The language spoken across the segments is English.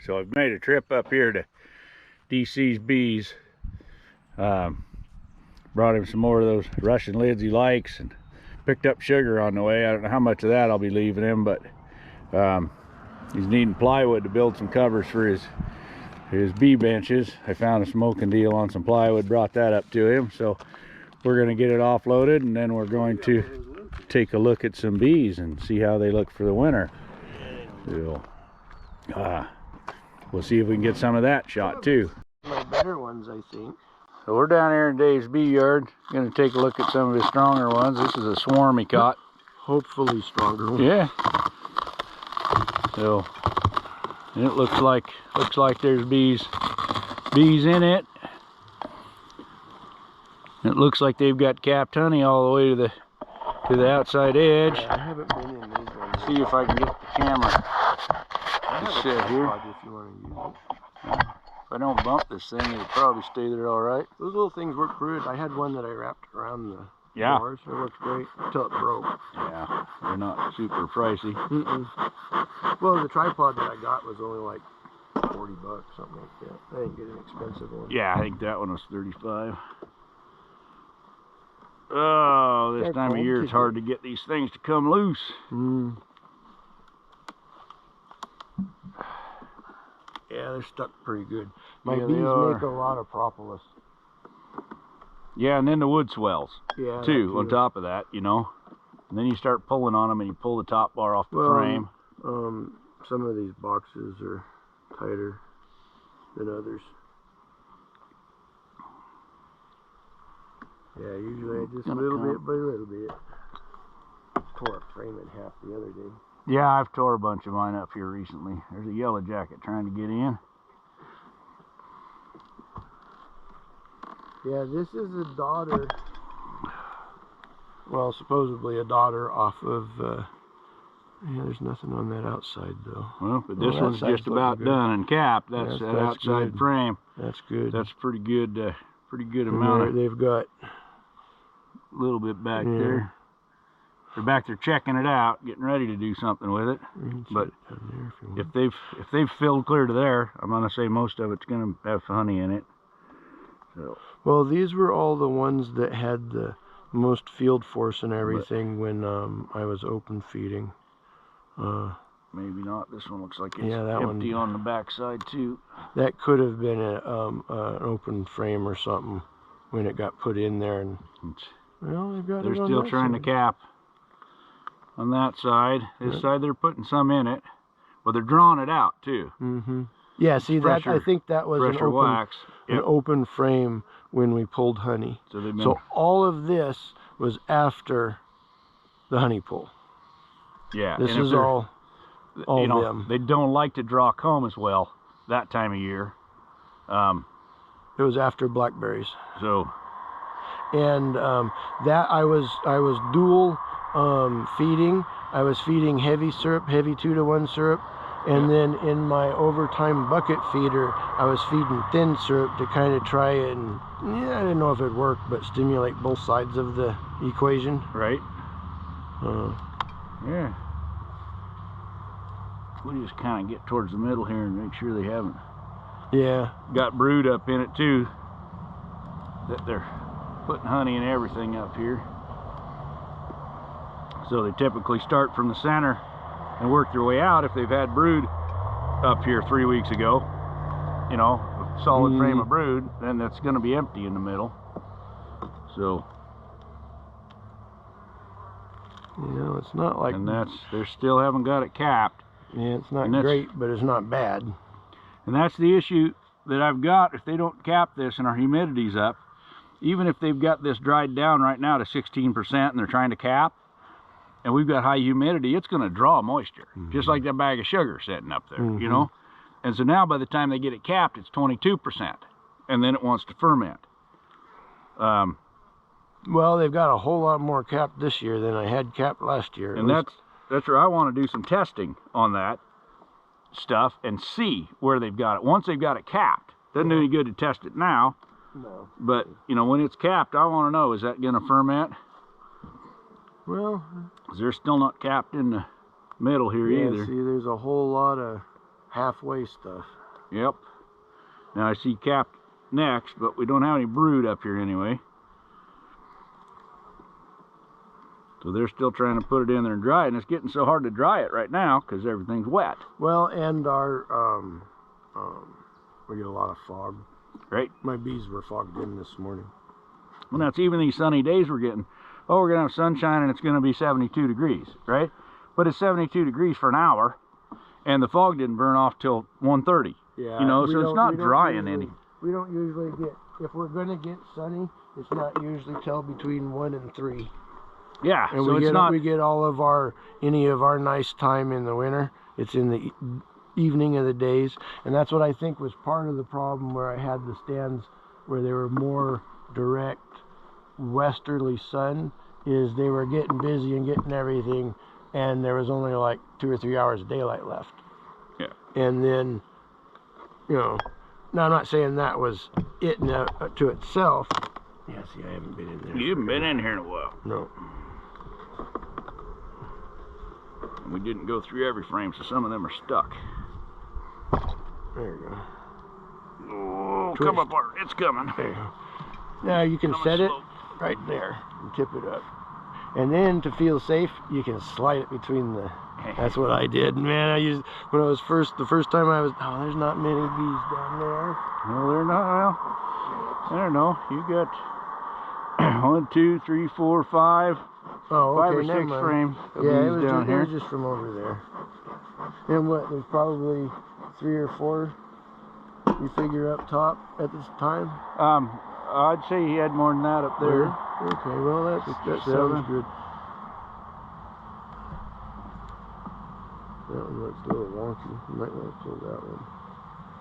So I've made a trip up here to DC's Bees. Brought him some more of those Russian lids he likes, and picked up sugar on the way. I don't know how much of that I'll be leaving him, but he's needing plywood to build some covers for his bee benches. I found a smoking deal on some plywood, brought that up to him. So we're going to get it offloaded, and then we're going to take a look at some bees and see how they look for the winter. We'll see if we can get some of that shot too. My better ones, I think. So we're down here in Dave's bee yard. Going to take a look at some of his stronger ones. This is a swarm he caught. Hopefully stronger one. Yeah. So and it looks like there's bees in it. It looks like they've got capped honey all the way to the outside edge. Yeah, I haven't been in these ones. See if I can get the camera to sit here. If you want to use it. If I don't bump this thing, it'll probably stay there all right. Those little things work good. I had one that I wrapped around the bars. It works great until it broke. Yeah, they're not super pricey. Well, the tripod that I got was only like $40, something like that. I didn't get an expensive one. Yeah, I think that one was 35. Oh, this time of year it's hard to get these things to come loose. Yeah, they're stuck pretty good. My bees make a lot of propolis. Yeah, and then the wood swells too, on too. top of that, you know. And then you start pulling on them and you pull the top bar off the frame. Some of these boxes are tighter than others. Yeah, usually I just little bit by little bit. Tore a frame in half the other day. Yeah, I've tore a bunch of mine up here recently. There's a yellow jacket trying to get in. Yeah, this is a daughter. Well, supposedly a daughter off of. Yeah, there's nothing on that outside though. Well, but this one's just about done and capped. That's that outside good. frame. That's good. That's pretty good. Pretty good amount. They've got a little bit back there. They're back there checking it out, getting ready to do something with it. But if they've filled clear to there, I'm gonna say most of it's gonna have honey in it. So. Well, these were all the ones that had the most field force and everything when I was open feeding. Maybe not. This one looks like it's that empty one, on the back side too. That could have been an open frame or something when it got put in there. And well, they've got. They're still trying to cap on that side. This side they're putting some in it, but they're drawing it out too. Yeah, see that I think that was an open frame when we pulled honey. So all of this was after the honey pull. Yeah, this is all them. They don't like to draw comb as well that time of year. It was after blackberries. So, and that I was dual feeding. I was feeding heavy syrup, heavy 2-to-1 syrup, and then in my overtime bucket feeder, I was feeding thin syrup to kind of try and I didn't know if it worked, but stimulate both sides of the equation. Right. Yeah. We just kind of get towards the middle here and make sure they haven't. Yeah. Got brood up in it too. That they're putting honey and everything up here. So they typically start from the center and work their way out if they've had brood up here 3 weeks ago. You know, a solid frame of brood, then that's going to be empty in the middle. So. You know, it's not like... And they still haven't got it capped. Yeah, it's not great, but it's not bad. And that's the issue that I've got. If they don't cap this and our humidity's up, even if they've got this dried down right now to 16% and they're trying to cap, and we've got high humidity, it's going to draw moisture, just like that bag of sugar sitting up there, you know? And so now by the time they get it capped, it's 22%, and then it wants to ferment. Well, they've got a whole lot more capped this year than I had capped last year. And that's where I want to do some testing on that stuff and see where they've got it. Once they've got it capped, doesn't do any good to test it now. No. But, you know, when it's capped, I want to know, is that going to ferment? Well, they're still not capped in the middle here either. See, there's a whole lot of halfway stuff. Yep. Now I see capped next, but we don't have any brood up here anyway. So they're still trying to put it in there and dry it, and it's getting so hard to dry it right now because everything's wet. Well, and our we get a lot of fog. Right. My bees were fogged in this morning. Well, that's even these sunny days we're getting. Oh, we're gonna have sunshine and it's gonna be 72 degrees, right? But it's 72 degrees for an hour, and the fog didn't burn off till 1:30. Yeah, you know, so it's not drying any. We don't usually get, if we're gonna get sunny, it's not usually till between 1 and 3. Yeah, and so we get all of any of our nice time in the winter. It's in the evening of the days, and that's what I think was part of the problem where I had the stands where they were more direct westerly sun, is they were getting busy and getting everything, and there was only like 2 or 3 hours of daylight left. Yeah. And then, you know, now I'm not saying that was it to itself. Yeah, see, I haven't been in there. You haven't been in here in a while. No. And we didn't go through every frame, so some of them are stuck. There you go. Oh, Twist. come up, Art. It's coming. There you go. Now you can set it right there and tip it up. And then to feel safe, you can slide it between the... That's what I did. Man, I used... When I was the first time I was... Oh, there's not many bees down there. Well, they're not... Well, I don't know. You got 1, 2, 3, 4, 5... Oh, okay, 5 or 6 frames of bees down here. It was just from over there. And what, there's probably 3 or 4 you figure up top at this time? I'd say he had more than that up there. Okay, well that 6 or 7. sounds good. That one looks a little wonky. You might want to pull that one.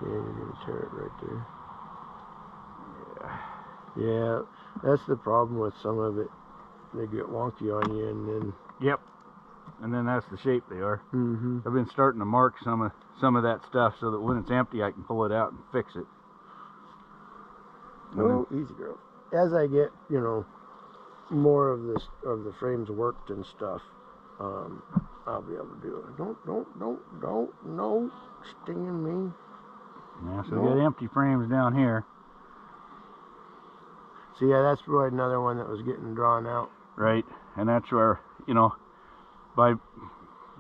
Yeah, you're going to tear it right there. Yeah, that's the problem with some of it. They get wonky on you, and then... Yep. And then that's the shape they are. Mm-hmm. I've been starting to mark some of that stuff so that when it's empty I can pull it out and fix it. Oh, easy girl. As I get, you know, more of the frames worked and stuff, I'll be able to do it. Don't, no, stinging me. Yeah, so we got empty frames down here. See, yeah, that's probably another one that was getting drawn out. Right, and that's where, you know, by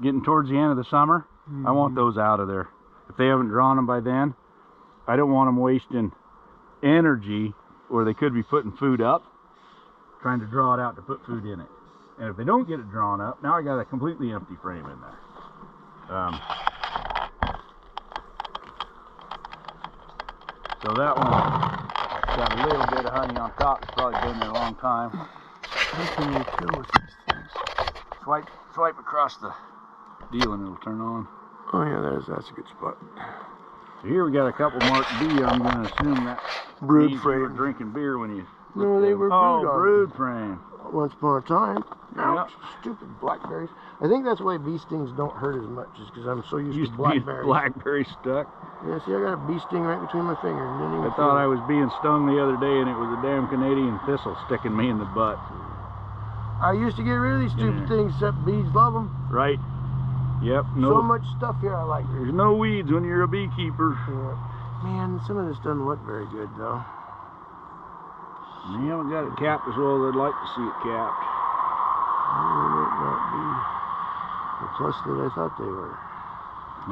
getting towards the end of the summer, I want those out of there. If they haven't drawn them by then, I don't want them wasting energy where they could be putting food up, trying to draw it out to put food in it. And if they don't get it drawn up, now I got a completely empty frame in there. So that one got a little bit of honey on top. It's probably been there a long time. How can you tell with these things? Swipe across the deal and it'll turn on. Oh yeah, that's a good spot. So here we got a couple marked B. I'm going to assume that Brood means you were frame. drinking beer when you... No, they were brood on. Brood frame. Once upon a time. Ouch, Yep. stupid blackberries. I think that's why bee stings don't hurt as much, is because I'm so used to blackberries. Blackberry stuck. Yeah, see, I got a bee sting right between my fingers. I thought I was being stung the other day and it was a damn Canadian thistle sticking me in the butt. I used to get rid of these stupid things, except bees love them. Right. Yep. No. So much stuff here I like. There's no weeds when you're a beekeeper. Yeah. Man, some of this doesn't look very good, though. You haven't got it capped as well as I'd like to see it capped. They might not be the plus that I thought they were.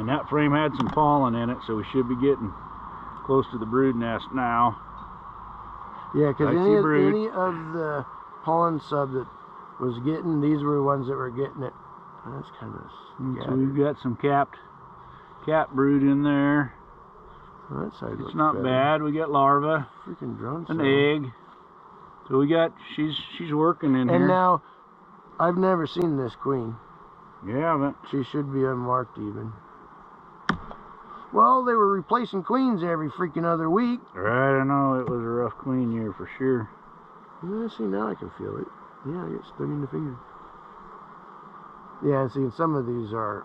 And that frame had some pollen in it, so we should be getting close to the brood nest now. Yeah, because I see any of the pollen sub that was getting, these were the ones that were getting it. That's kind of So we've got some capped brood in there. Well, that side It's not better. bad. We got larvae, Freaking drone an cell. egg. So we got, she's working in here. And now, I've never seen this queen. You haven't. She should be unmarked even. Well, they were replacing queens every freaking other week. Right, I know. It was a rough queen year for sure. Yeah, see, now I can feel it. Yeah, I get stung in the finger. Yeah, and see, some of these are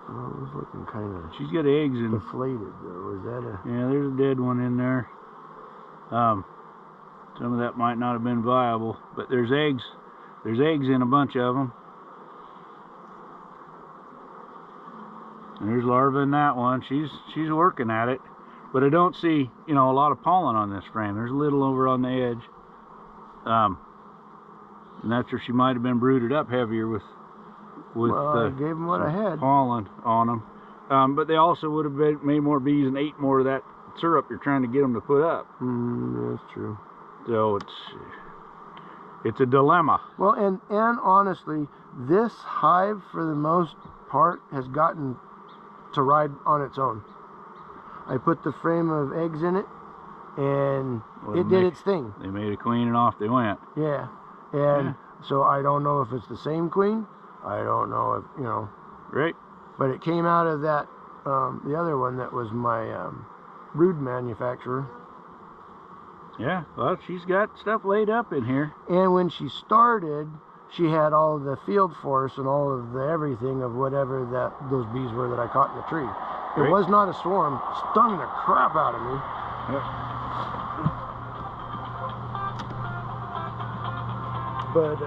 well, it was looking kind of She's got eggs in. deflated, though. Is that a... Yeah, there's a dead one in there. Some of that might not have been viable, but there's eggs. There's eggs in a bunch of them. There's larva in that one. She's working at it, but I don't see, you know, a lot of pollen on this frame. There's a little over on the edge, and that's where she might have been brooded up heavier with well, I gave them what I had. Pollen on them. But they also would have made more bees and ate more of that syrup you're trying to get them to put up. That's true. So it's a dilemma. Well, and honestly, this hive for the most part has gotten to ride on its own. I put the frame of eggs in it, and it did its thing. They made a queen and off they went. Yeah, and so I don't know if it's the same queen. I don't know if, you know. Right. But it came out of that, the other one that was my brood manufacturer. Yeah, well, she's got stuff laid up in here. And when she started, she had all of the field force and all of the everything of whatever those bees were that I caught in the tree. It Right. was not a swarm. Stung the crap out of me. Yep. But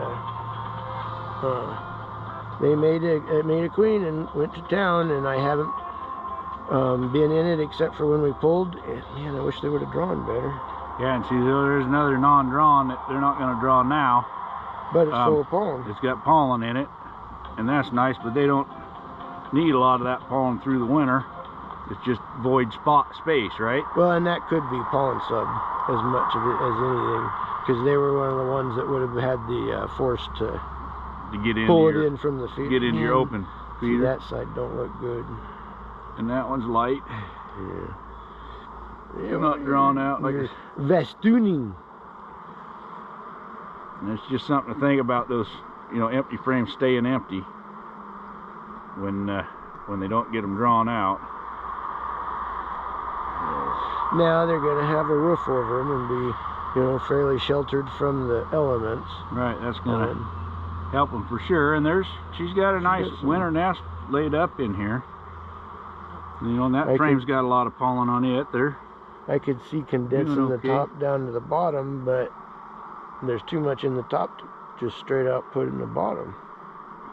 they made a queen and went to town, and I haven't been in it except for when we pulled. And man, I wish they would have drawn better. Yeah, and see, there's another non-drawn that they're not going to draw now. But it's full of pollen. It's got pollen in it, and that's nice, but they don't need a lot of that pollen through the winter. It's just void space, right? Well, and that could be pollen sub as much of it as anything, because they were one of the ones that would have had the force to get in, pull it in from the feeder. Get into your open feeder. See, that side don't look good. And that one's light. Yeah. They're not drawn out like Vestooning. And it's just something to think about, those, you know, empty frames staying empty when they don't get them drawn out. Now they're going to have a roof over them and be, you know, fairly sheltered from the elements. Right, that's going to help them for sure. And she's got a nice winter nest laid up in here. You know, and that frame's got a lot of pollen on it. I could see condensing the top down to the bottom, but there's too much in the top to just straight out put in the bottom.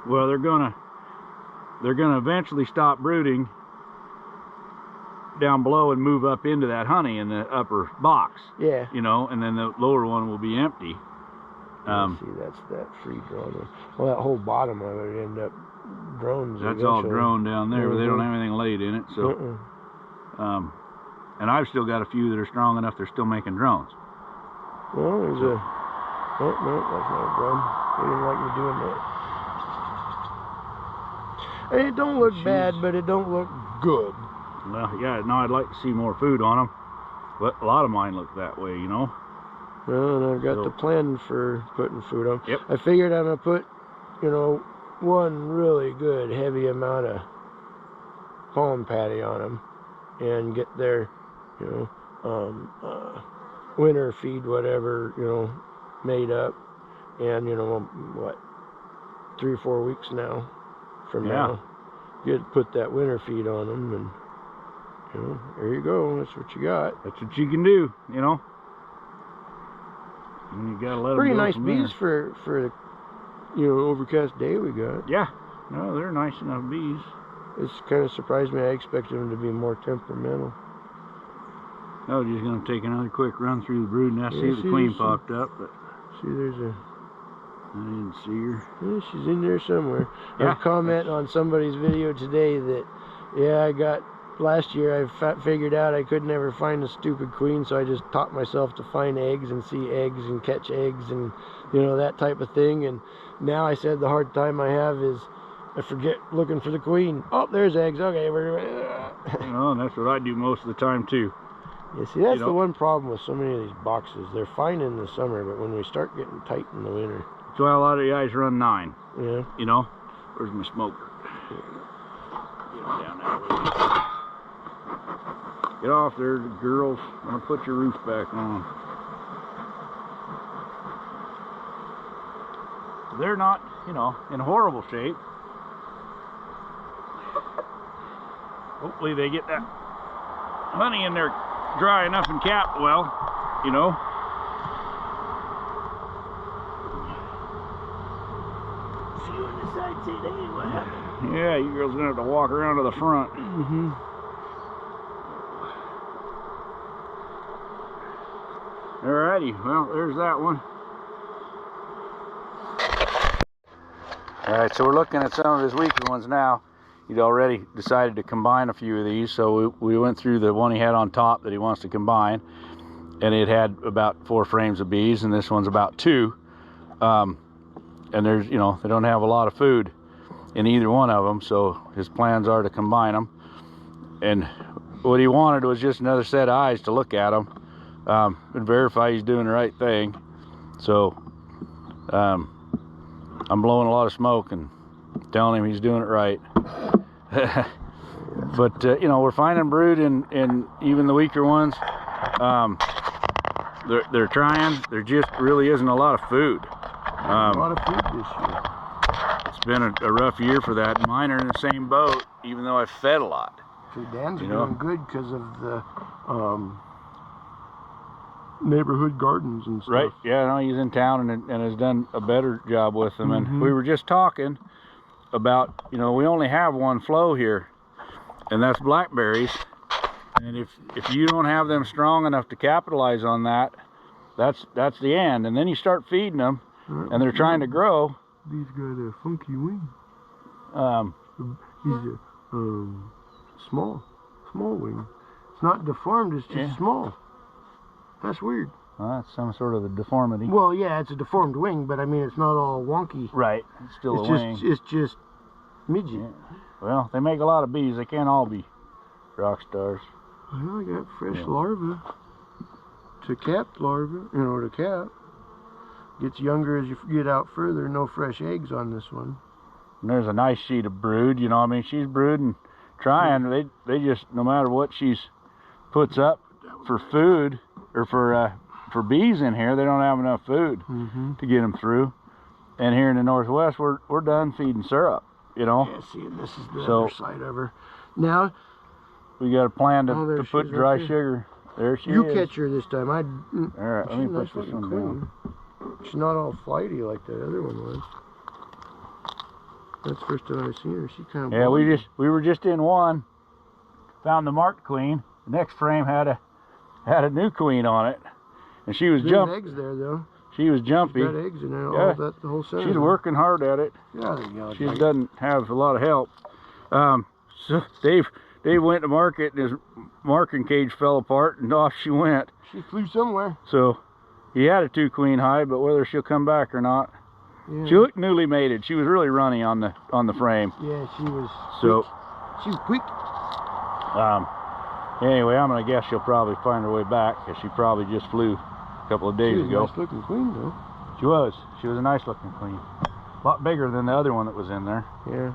Well, they're gonna eventually stop brooding down below and move up into that honey in the upper box. Yeah. You know, and then the lower one will be empty. See, that's that free drone one. Well, that whole bottom of it end up drones. That's all drone down there, but they don't have anything laid in it. So, and I've still got a few that are strong enough they're still making drones. Well, there's a. Oh no, that's not a drone. They didn't like me doing that. And it don't look bad, but it don't look good. Well, yeah, no, I'd like to see more food on them, but a lot of mine look that way, you know. Well, and I've got the plan for putting food on. Yep. I figured I'm gonna put, you know, one really good heavy amount of palm patty on them, and get their, you know, winter feed, whatever, you know, made up. And, you know, what, 3 or 4 weeks now from now, put that winter feed on them, and, you know, there you go. That's what you got. That's what you can do, you know. And you gotta let pretty them go nice from bees there. for you know, overcast day we got. Yeah, no, they're nice enough bees. It's kind of surprised me. I expected them to be more temperamental. I was just gonna take another quick run through the brood nest, see if the queen popped up, but see, there's a. I didn't see her. Yeah, she's in there somewhere. Yeah, I was commenting on somebody's video today that, yeah, I got last year. I figured out I could never find a stupid queen, so I just taught myself to find eggs and see eggs and catch eggs and, you know, that type of thing. And now I said the hard time I have is I forget looking for the queen. Oh, there's eggs. Okay, Oh, and that's what I do most of the time too. Yeah, see, that's the one problem with so many of these boxes. They're fine in the summer, but when we start getting tight in the winter. That's why a lot of you guys run 9. Yeah. You know? Where's my smoker? Get him down that way. Get off there, girls. I'm gonna put your roof back on. They're not, you know, in horrible shape. Hopefully they get that honey in there dry enough and capped well, you know. See you on the side today, what happened? Yeah, you girls gonna have to walk around to the front. Mm-hmm. Alrighty, well, there's that one. Alright, so we're looking at some of his weaker ones now. He'd already decided to combine a few of these, so we went through the one he had on top that he wants to combine, and it had about 4 frames of bees, and this one's about 2. And there's, you know, they don't have a lot of food in either one of them, so his plans are to combine them. And what he wanted was just another set of eyes to look at them and verify he's doing the right thing. So I'm blowing a lot of smoke and telling him he's doing it right. But you know, we're finding brood in even the weaker ones. They're trying. There just really isn't a lot of food. A lot of food this year. It's been a rough year for that. Mine are in the same boat, even though I've fed a lot. So Dan's doing good because of the neighborhood gardens and stuff. Right, yeah, no, he's in town and has done a better job with them. And we were just talking about, you know, we only have one flow here, and that's blackberries. And if you don't have them strong enough to capitalize on that, that's the end. And then you start feeding them, and they're trying to grow. He's got a funky wing. He's a small wing. It's not deformed, it's just small. That's weird. Well, that's some sort of a deformity. Well, yeah, it's a deformed wing, but I mean, it's not all wonky. Right, it's still a wing. It's just midget. Yeah. Well, they make a lot of bees. They can't all be rock stars. Well, I got fresh larvae. To capped larvae, you know, to cap. Gets younger as you get out further. No fresh eggs on this one. And there's a nice sheet of brood. You know, I mean, she's brooding, trying. They just, no matter what she's puts up for food or for bees in here, they don't have enough food to get them through. And here in the Northwest, we're done feeding syrup. You know. Yeah, see, and this is the other side of her. Now we got a plan to put dry sugar. There she is. You catch her this time. All right, let me put this one down. She's not all flighty like that other one was. That's the first time I've seen her. She kind of. Yeah, we were just in one. Found the marked queen. The next frame had a new queen on it, and she was jumping. Eggs there though. She was jumpy. She's got eggs in there. Yeah. All the whole center. She's working hard at it. Yeah, there you go. She doesn't have a lot of help. So Dave went to market, and his marking cage fell apart, and off she went. She flew somewhere. So he had a 2 queen hive, but whether she'll come back or not. Yeah. She looked newly mated. She was really runny on the frame. Yeah, she was. So quick. She was quick. Anyway, I'm gonna guess she'll probably find her way back, because she probably just flew a couple of days ago. She was a nice looking queen though. She was a nice looking queen. A lot bigger than the other one that was in there. Yeah.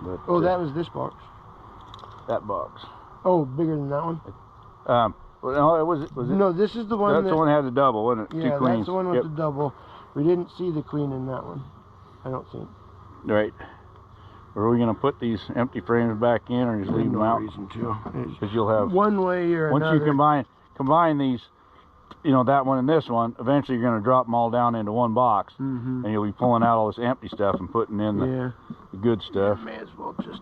But, oh, that was this box. That box. Oh, bigger than that one. Well, no, it was no, this is the one. That's the one that had the double, wasn't it? Yeah, 2 queens. That's the one with the double. We didn't see the queen in that one. I don't think. Right. Are we going to put these empty frames back in, or just leave them out? No reason to. Because you'll have one way or once another. you combine these, you know, that one and this one. Eventually, you're going to drop them all down into one box, and you'll be pulling out all this empty stuff and putting in the good stuff. May as well just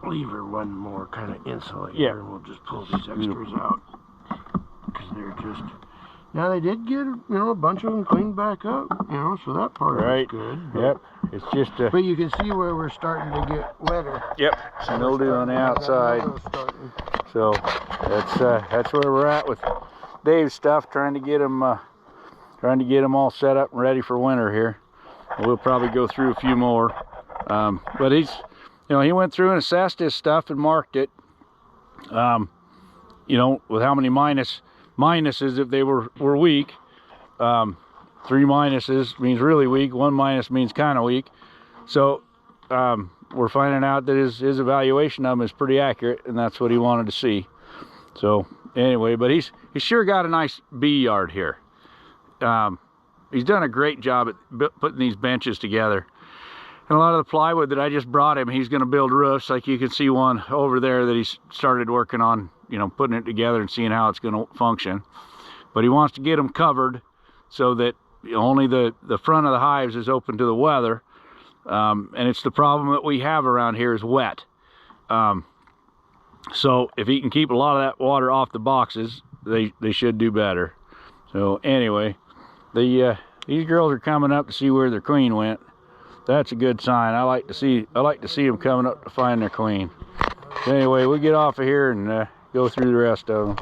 leave her one more kind of insulator, and we'll just pull these extras out because they're just. Now they did get, you know, a bunch of them cleaned back up, you know, so that part is good. Yep, it's just but you can see where we're starting to get wetter. Yep, some mildew on the outside. So that's where we're at with Dave's stuff, trying to get them all set up and ready for winter here. We'll probably go through a few more, but he's, you know, he went through and assessed his stuff and marked it. You know, with how many minuses if they were weak. 3 minuses means really weak. 1 minus means kind of weak. So we're finding out that his evaluation of them is pretty accurate, and that's what he wanted to see. So anyway, but he's sure got a nice bee yard here. He's done a great job at putting these benches together. And a lot of the plywood that I just brought him, he's going to build roofs. Like you can see one over there that he's started working on, you know, putting it together and seeing how it's going to function. But he wants to get them covered so that only the front of the hives is open to the weather. And it's the problem that we have around here is wet. So if he can keep a lot of that water off the boxes, they should do better. So anyway, these girls are coming up to see where their queen went. That's a good sign. I like to see them coming up to find their queen. Anyway, we'll get off of here and go through the rest of them.